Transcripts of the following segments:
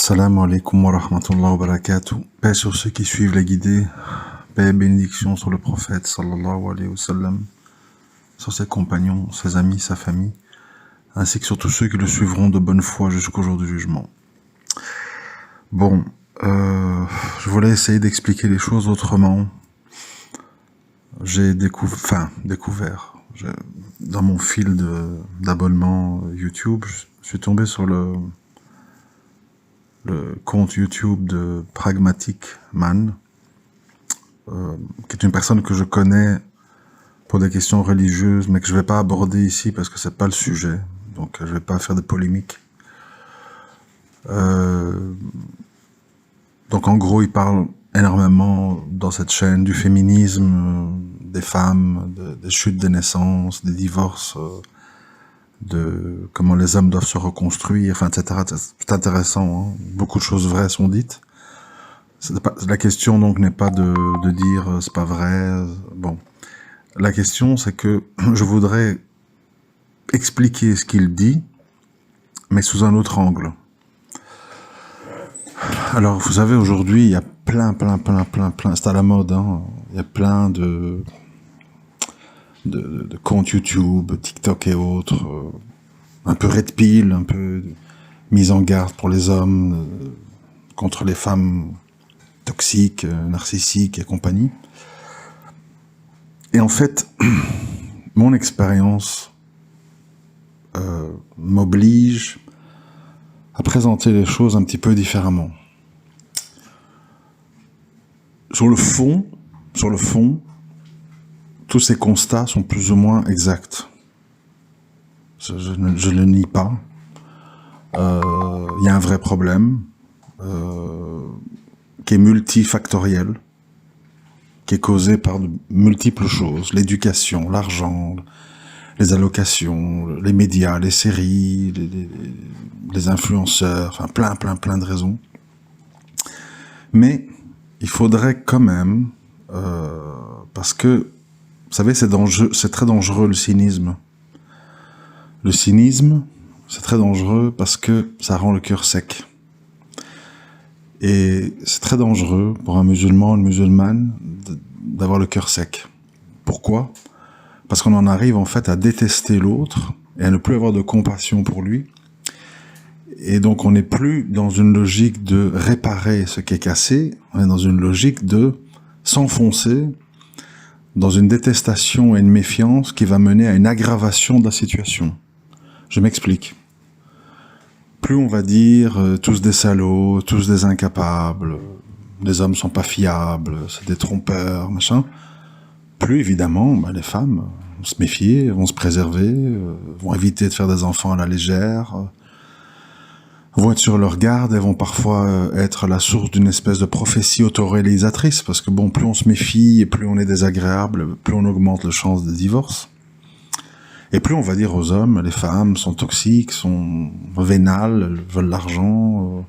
Assalamu alaikum wa rahmatullahi wa barakatuh. Paix sur ceux qui suivent les guidés. Paix et bénédiction sur le prophète sallallahu alayhi wa sallam, sur ses compagnons, ses amis, sa famille, ainsi que sur tous ceux qui le suivront de bonne foi jusqu'au jour du jugement. Bon, je voulais essayer d'expliquer les choses autrement. J'ai découvert, dans mon fil d'abonnement YouTube, je suis tombé sur le compte YouTube de Pragmatic Man, qui est une personne que je connais pour des questions religieuses, mais que je ne vais pas aborder ici parce que c'est pas le sujet, donc je ne vais pas faire de polémique. Donc en gros, il parle énormément dans cette chaîne du féminisme, des femmes, des chutes des naissances, des divorces, de comment les hommes doivent se reconstruire, enfin, etc. C'est intéressant, hein. Beaucoup de choses vraies sont dites. La question donc n'est pas de dire c'est pas vrai. Bon, la question c'est que je voudrais expliquer ce qu'il dit, mais sous un autre angle. Alors, vous savez, aujourd'hui, il y a plein, c'est à la mode, hein. Il y a plein de comptes YouTube, TikTok et autres, un peu red pill, un peu mise en garde pour les hommes, contre les femmes toxiques, narcissiques et compagnie. Et en fait, mon expérience m'oblige à présenter les choses un petit peu différemment. Sur le fond, tous ces constats sont plus ou moins exacts. Je ne le nie pas. Il y a un vrai problème qui est multifactoriel, qui est causé par de multiples choses. L'éducation, l'argent, les allocations, les médias, les séries, les influenceurs, enfin plein de raisons. Mais il faudrait quand même, parce que, vous savez, c'est très dangereux le cynisme. Le cynisme, c'est très dangereux parce que ça rend le cœur sec. Et c'est très dangereux pour un musulman, une musulmane, d'avoir le cœur sec. Pourquoi ? Parce qu'on en arrive en fait à détester l'autre et à ne plus avoir de compassion pour lui. Et donc on n'est plus dans une logique de réparer ce qui est cassé, on est dans une logique de s'enfoncer dans une détestation et une méfiance qui va mener à une aggravation de la situation. Je m'explique. Plus on va dire tous des salauds, tous des incapables, les hommes sont pas fiables, c'est des trompeurs, machin, plus évidemment les femmes vont se méfier, vont se préserver, vont éviter de faire des enfants à la légère, vont être sur leur garde et vont parfois être la source d'une espèce de prophétie autoréalisatrice, parce que bon, plus on se méfie et plus on est désagréable, plus on augmente les chances de divorce. Et plus on va dire aux hommes, les femmes sont toxiques, sont vénales, elles veulent l'argent,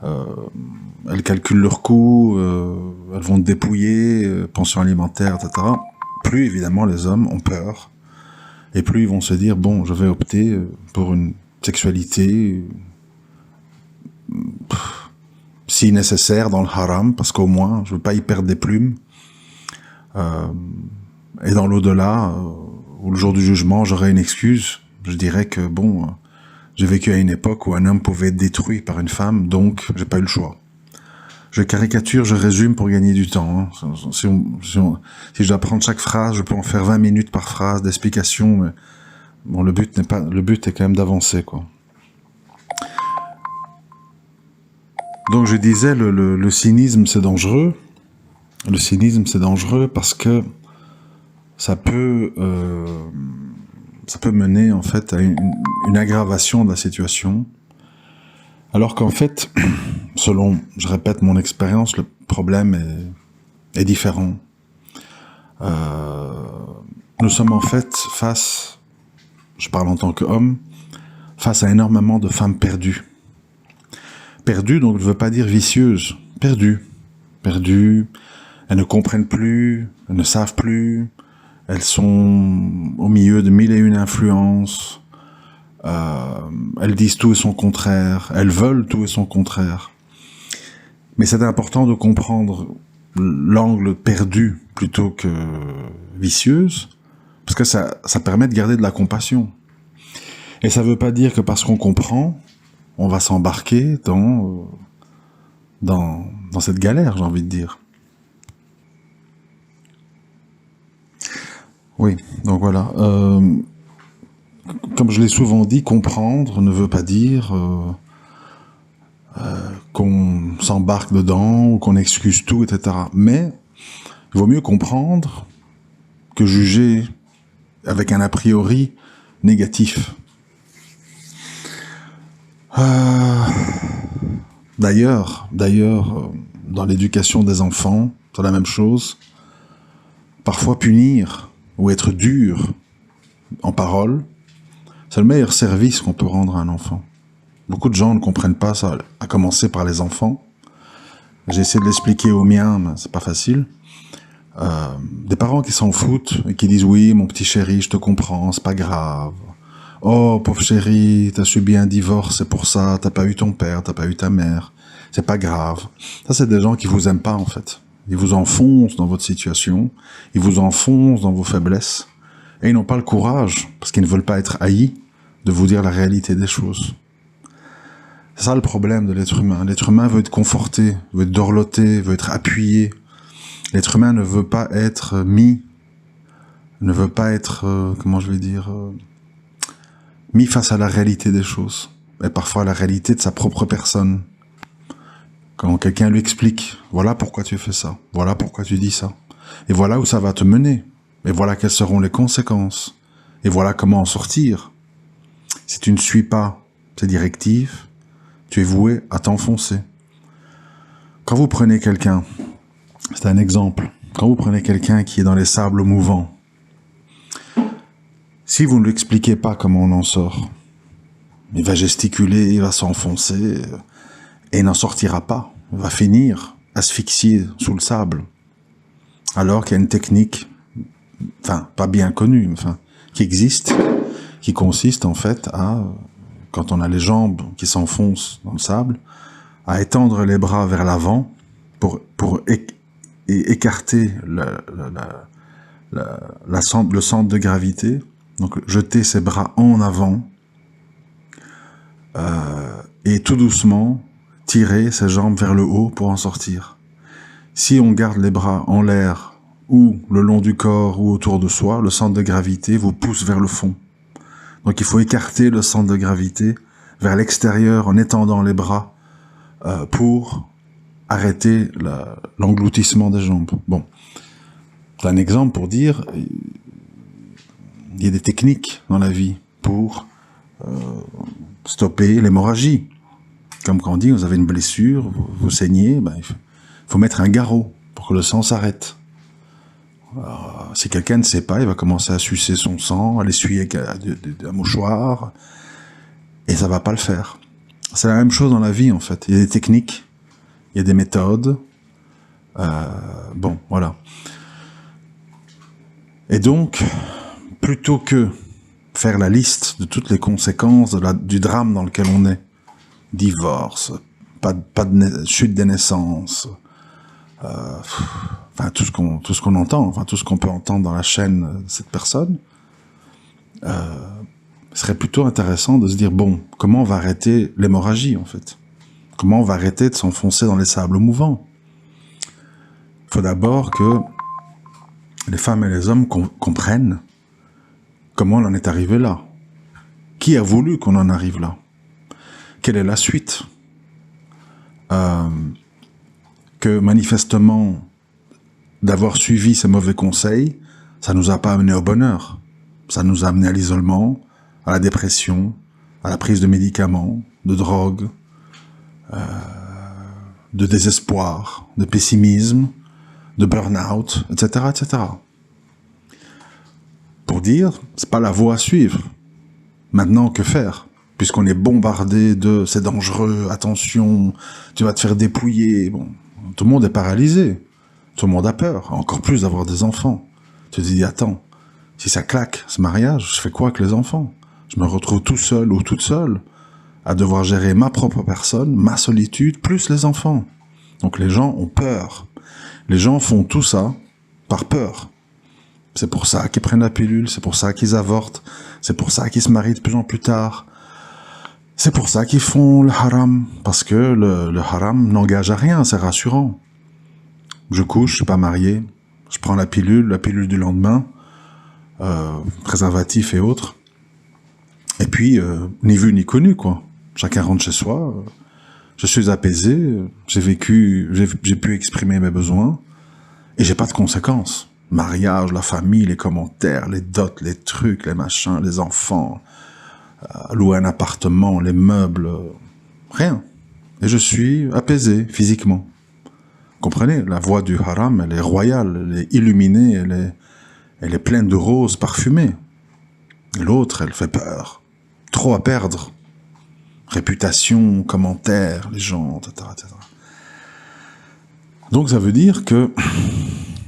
elles calculent leurs coûts, elles vont te dépouiller, pension alimentaire, etc. Plus évidemment les hommes ont peur, et plus ils vont se dire, bon, je vais opter pour une sexualité si nécessaire dans le haram, parce qu'au moins je veux pas y perdre des plumes, et dans l'au-delà, où le jour du jugement j'aurai une excuse, je dirais que bon, j'ai vécu à une époque où un homme pouvait être détruit par une femme, donc j'ai pas eu le choix. Je caricature, je résume pour gagner du temps, hein. Si je dois prendre chaque phrase, je peux en faire 20 minutes par phrase d'explication, mais bon, le but est quand même d'avancer, quoi. Donc je disais, le cynisme c'est dangereux. Le cynisme c'est dangereux parce que ça peut mener en fait à une aggravation de la situation. Alors qu'en fait, selon, je répète mon expérience, le problème est différent. Nous sommes en fait face, je parle en tant qu'homme, face à énormément de femmes perdues. Perdues, donc je ne veux pas dire vicieuses, perdues, elles ne comprennent plus, elles ne savent plus, elles sont au milieu de 1001 influences, elles disent tout et son contraire, elles veulent tout et son contraire. Mais c'est important de comprendre l'angle perdu plutôt que vicieuse, parce que ça permet de garder de la compassion. Et ça veut pas dire que parce qu'on comprend, on va s'embarquer dans cette galère, j'ai envie de dire. Oui, donc voilà. Comme je l'ai souvent dit, comprendre ne veut pas dire qu'on s'embarque dedans ou qu'on excuse tout, etc. Mais il vaut mieux comprendre que juger avec un a priori négatif. D'ailleurs, dans l'éducation des enfants, c'est la même chose. Parfois punir ou être dur en parole, c'est le meilleur service qu'on peut rendre à un enfant. Beaucoup de gens ne comprennent pas ça, à commencer par les enfants. J'ai essayé de l'expliquer aux miens, mais c'est pas facile. Des parents qui s'en foutent et qui disent « Oui, mon petit chéri, je te comprends, c'est pas grave. Oh, pauvre chéri, t'as subi un divorce, c'est pour ça, t'as pas eu ton père, t'as pas eu ta mère. C'est pas grave. » Ça, c'est des gens qui vous aiment pas, en fait. Ils vous enfoncent dans votre situation, ils vous enfoncent dans vos faiblesses, et ils n'ont pas le courage, parce qu'ils ne veulent pas être haïs, de vous dire la réalité des choses. C'est ça le problème de l'être humain. L'être humain veut être conforté, veut être dorloté, veut être appuyé. L'être humain ne veut pas être mis, ne veut pas être, mis face à la réalité des choses, et parfois à la réalité de sa propre personne. Quand quelqu'un lui explique, voilà pourquoi tu fais ça, voilà pourquoi tu dis ça, et voilà où ça va te mener, et voilà quelles seront les conséquences, et voilà comment en sortir. Si tu ne suis pas ces directives, tu es voué à t'enfoncer. Quand vous prenez quelqu'un, c'est un exemple, quand vous prenez quelqu'un qui est dans les sables mouvants, si vous ne lui expliquez pas comment on en sort, il va gesticuler, il va s'enfoncer, et il n'en sortira pas. Il va finir asphyxié sous le sable. Alors qu'il y a une technique, pas bien connue, qui existe, qui consiste en fait à, quand on a les jambes qui s'enfoncent dans le sable, à étendre les bras vers l'avant pour écarter le centre de gravité, donc jeter ses bras en avant, et tout doucement tirer ses jambes vers le haut pour en sortir. Si on garde les bras en l'air ou le long du corps ou autour de soi, le centre de gravité vous pousse vers le fond. Donc il faut écarter le centre de gravité vers l'extérieur en étendant les bras pour arrêter l'engloutissement des jambes. Bon, c'est un exemple pour dire il y a des techniques dans la vie pour stopper l'hémorragie. Comme quand on dit, vous avez une blessure, vous saignez, il faut mettre un garrot pour que le sang s'arrête. Si quelqu'un ne sait pas, il va commencer à sucer son sang, à l'essuyer avec un mouchoir, et ça va pas le faire. C'est la même chose dans la vie, en fait. Il y a des techniques, il y a des méthodes. Bon, voilà. Et donc, plutôt que faire la liste de toutes les conséquences du drame dans lequel on est, divorce, pas de chute des naissances, tout ce qu'on entend, tout ce qu'on peut entendre dans la chaîne de cette personne, serait plutôt intéressant de se dire, bon, comment on va arrêter l'hémorragie, en fait? Comment on va arrêter de s'enfoncer dans les sables mouvants? Il faut d'abord que les femmes et les hommes comprennent comment on en est arrivé là. Qui a voulu qu'on en arrive là? Quelle est la suite? Que manifestement, d'avoir suivi ces mauvais conseils, ça nous a pas amené au bonheur. Ça nous a amené à l'isolement, à la dépression, à la prise de médicaments, de drogue, de désespoir, de pessimisme, de burn-out, etc., etc. Pour dire, c'est pas la voie à suivre. Maintenant, que faire? Puisqu'on est bombardé de « c'est dangereux, attention, tu vas te faire dépouiller ». Bon, tout le monde est paralysé. Tout le monde a peur, encore plus d'avoir des enfants. Tu te dis « attends, si ça claque, ce mariage, je fais quoi avec les enfants? Je me retrouve tout seul ou toute seule à devoir gérer ma propre personne, ma solitude, plus les enfants. Donc les gens ont peur. Les gens font tout ça par peur. C'est pour ça qu'ils prennent la pilule, c'est pour ça qu'ils avortent, c'est pour ça qu'ils se marient de plus en plus tard. C'est pour ça qu'ils font le haram, parce que le haram n'engage à rien, c'est rassurant. Je couche, je suis pas marié, je prends la pilule du lendemain, préservatif et autres. Et puis, ni vu ni connu, quoi. Chacun rentre chez soi, je suis apaisé, j'ai pu exprimer mes besoins, et j'ai pas de conséquences. Mariage, la famille, les commentaires, les dots, les trucs, les machins, les enfants, louer un appartement, les meubles, rien. Et je suis apaisé physiquement. Comprenez, la voie du haram, elle est royale, elle est illuminée, elle est pleine de roses parfumées. Et l'autre, elle fait peur. Trop à perdre. Réputation, commentaires, les gens, etc., etc. Donc ça veut dire que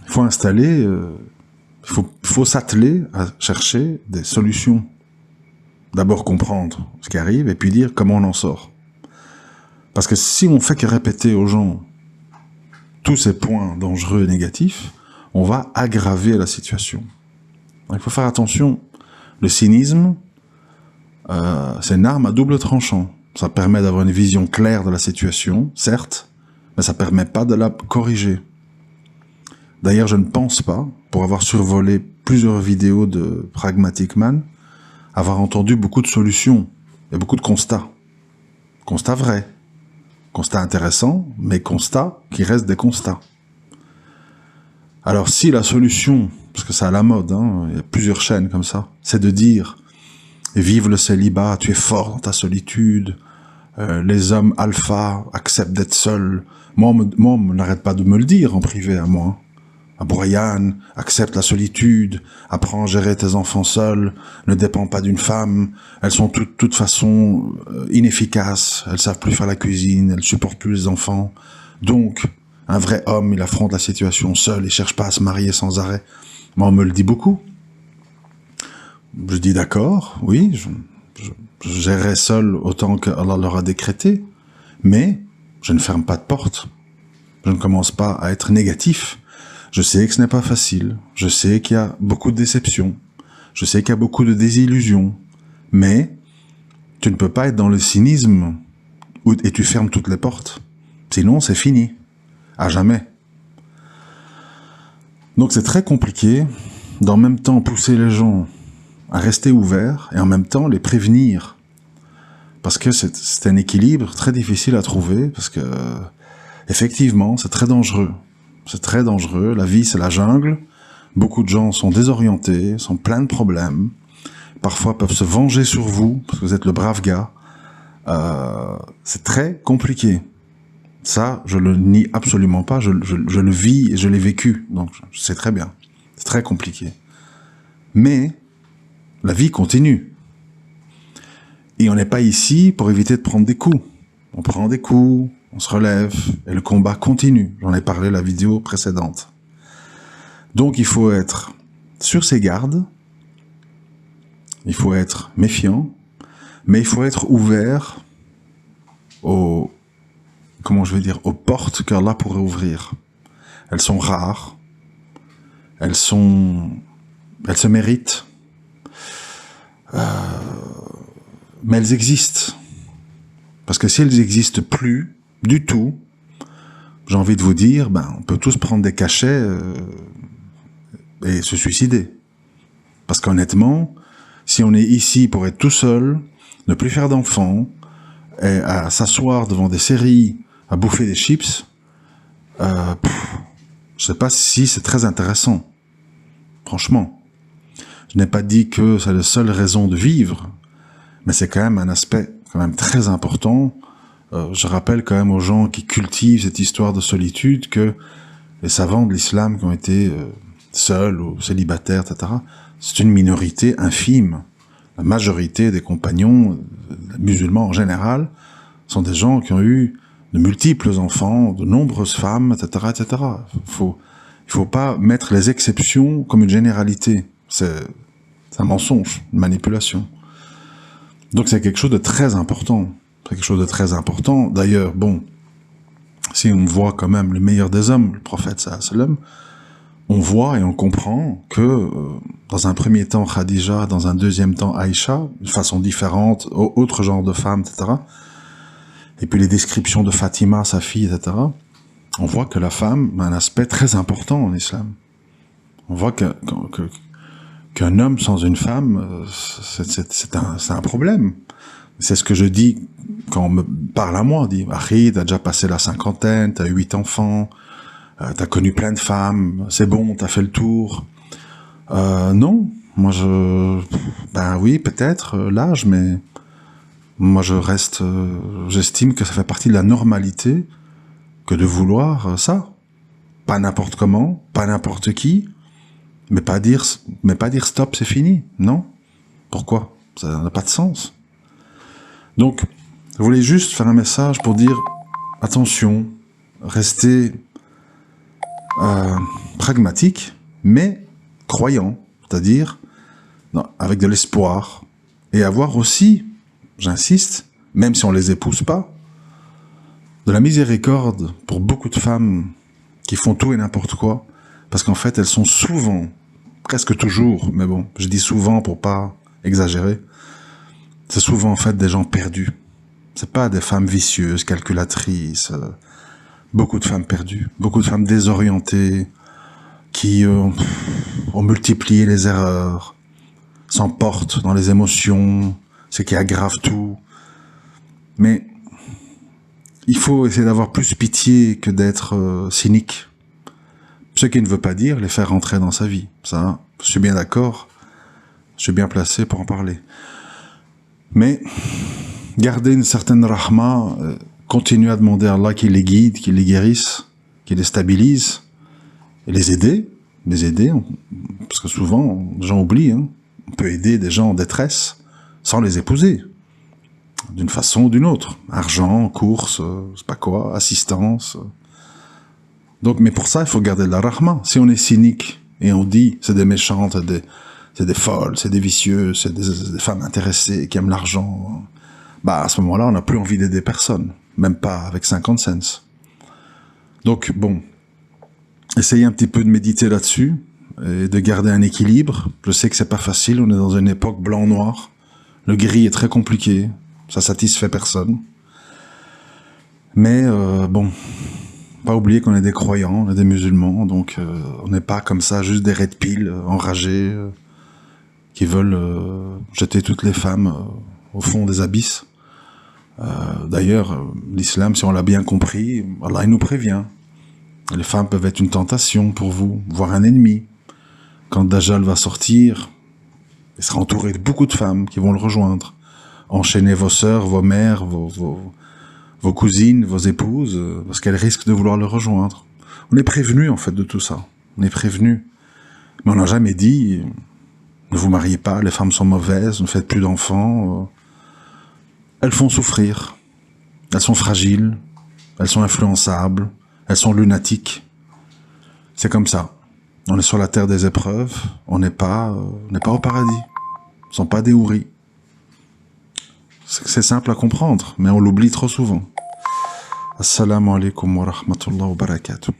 il faut installer, il faut s'atteler à chercher des solutions. D'abord comprendre ce qui arrive et puis dire comment on en sort. Parce que si on fait que répéter aux gens tous ces points dangereux et négatifs, on va aggraver la situation. Donc, il faut faire attention. Le cynisme, c'est une arme à double tranchant. Ça permet d'avoir une vision claire de la situation, certes, mais ça permet pas de la corriger. D'ailleurs, je ne pense pas, pour avoir survolé plusieurs vidéos de Pragmatic Man, avoir entendu beaucoup de solutions et beaucoup de constats. Constats vrais. Constats intéressants, mais constats qui restent des constats. Alors si la solution, parce que c'est à la mode, hein, il y a plusieurs chaînes comme ça, c'est de dire « vive le célibat, tu es fort dans ta solitude, les hommes alpha acceptent d'être seuls ». Moi, on n'arrête pas de me le dire en privé à moi. À Brian, accepte la solitude, apprends à gérer tes enfants seuls, ne dépends pas d'une femme, elles sont de toute façon inefficaces, elles savent plus faire la cuisine, elles supportent plus les enfants. Donc, un vrai homme, il affronte la situation seul, il cherche pas à se marier sans arrêt. Moi, on me le dit beaucoup. Je dis d'accord, oui, je gérerai seul autant qu'Allah leur a décrété, mais je ne ferme pas de porte. Je ne commence pas à être négatif. Je sais que ce n'est pas facile, je sais qu'il y a beaucoup de déceptions, je sais qu'il y a beaucoup de désillusions, mais tu ne peux pas être dans le cynisme et tu fermes toutes les portes. Sinon, c'est fini. À jamais. Donc c'est très compliqué d'en même temps pousser les gens à rester ouverts et en même temps les prévenir. Parce que c'est un équilibre très difficile à trouver, parce que effectivement, c'est très dangereux. C'est très dangereux, la vie c'est la jungle, beaucoup de gens sont désorientés, sont pleins de problèmes, parfois peuvent se venger sur vous, parce que vous êtes le brave gars. C'est très compliqué. Ça, je le nie absolument pas, je le vis et je l'ai vécu, donc je sais très bien. C'est très compliqué. Mais la vie continue. Et on n'est pas ici pour éviter de prendre des coups. On prend des coups, on se relève, et le combat continue. J'en ai parlé la vidéo précédente. Donc il faut être sur ses gardes, il faut être méfiant, mais il faut être ouvert aux portes qu'Allah pourrait ouvrir. Elles sont rares, elles se méritent, mais elles existent. Parce que si elles n'existent plus du tout, j'ai envie de vous dire, on peut tous prendre des cachets et se suicider. Parce qu'honnêtement, si on est ici pour être tout seul, ne plus faire d'enfants, et à s'asseoir devant des séries, à bouffer des chips, je sais pas si c'est très intéressant. Franchement. Je n'ai pas dit que c'est la seule raison de vivre, mais c'est quand même un aspect quand même très important. Je rappelle quand même aux gens qui cultivent cette histoire de solitude que les savants de l'islam qui ont été seuls ou célibataires, etc., c'est une minorité infime. La majorité des compagnons musulmans en général sont des gens qui ont eu de multiples enfants, de nombreuses femmes, etc., etc. Il faut pas mettre les exceptions comme une généralité. C'est un mensonge, une manipulation. Donc c'est quelque chose de très important. C'est quelque chose de très important. D'ailleurs, bon, si on voit quand même le meilleur des hommes, le prophète sallam, on voit et on comprend que dans un premier temps Khadija, dans un deuxième temps Aïcha, de façon différente, autre genre de femme, etc. Et puis les descriptions de Fatima, sa fille, etc. On voit que la femme a un aspect très important en islam. On voit qu'un homme sans une femme, c'est un problème. C'est ce que je dis quand on me parle à moi. On dit, Akhi, t'as déjà passé la cinquantaine, t'as 8 enfants, t'as connu plein de femmes, c'est bon, t'as fait le tour. Non, moi ben oui, peut-être l'âge, mais moi j'estime que ça fait partie de la normalité que de vouloir ça. Pas n'importe comment, pas n'importe qui, mais pas dire stop, c'est fini. Non. Pourquoi? Ça n'a pas de sens. Donc, je voulais juste faire un message pour dire, attention, restez pragmatique, mais croyant, c'est-à-dire avec de l'espoir, et avoir aussi, j'insiste, même si on les épouse pas, de la miséricorde pour beaucoup de femmes qui font tout et n'importe quoi, parce qu'en fait, elles sont souvent, presque toujours, mais bon, je dis souvent pour pas exagérer, c'est souvent en fait des gens perdus. C'est pas des femmes vicieuses, calculatrices, beaucoup de femmes perdues, beaucoup de femmes désorientées, qui ont multiplié les erreurs, s'emportent dans les émotions, ce qui aggrave tout. Mais il faut essayer d'avoir plus pitié que d'être cynique. Ce qui ne veut pas dire les faire rentrer dans sa vie. Ça, je suis bien d'accord, je suis bien placé pour en parler. Mais garder une certaine rahma, continuer à demander à Allah qu'il les guide, qu'il les guérisse, qu'il les stabilise, et les aider, parce que souvent, les gens oublient, hein, on peut aider des gens en détresse sans les épouser, d'une façon ou d'une autre. Argent, course, je sais pas quoi, assistance. Donc, mais pour ça, il faut garder de la rahma. Si on est cynique et on dit c'est des méchantes, c'est des folles, c'est des vicieuses, c'est des femmes intéressées qui aiment l'argent, bah à ce moment-là, on n'a plus envie d'aider personne, même pas avec 50 cents. Donc bon, essayez un petit peu de méditer là-dessus et de garder un équilibre. Je sais que c'est pas facile, on est dans une époque blanc-noir. Le gris est très compliqué, ça satisfait personne. Mais bon, pas oublier qu'on est des croyants, on est des musulmans, donc on n'est pas comme ça juste des red pills enragés qui veulent jeter toutes les femmes au fond des abysses. D'ailleurs, l'islam, si on l'a bien compris, Allah il nous prévient. Les femmes peuvent être une tentation pour vous, voire un ennemi. Quand Dajjal va sortir, il sera entouré de beaucoup de femmes qui vont le rejoindre. Enchaînez vos sœurs, vos mères, vos cousines, vos épouses, parce qu'elles risquent de vouloir le rejoindre. On est prévenu en fait de tout ça. On est prévenu. Mais on n'a jamais dit, ne vous mariez pas, les femmes sont mauvaises, ne faites plus d'enfants. Elles font souffrir. Elles sont fragiles. Elles sont influençables. Elles sont lunatiques. C'est comme ça. On est sur la terre des épreuves. On n'est pas au paradis. Ce ne sont pas des houris. C'est simple à comprendre, mais on l'oublie trop souvent. Assalamu alaikum wa rahmatullahi wa barakatuh.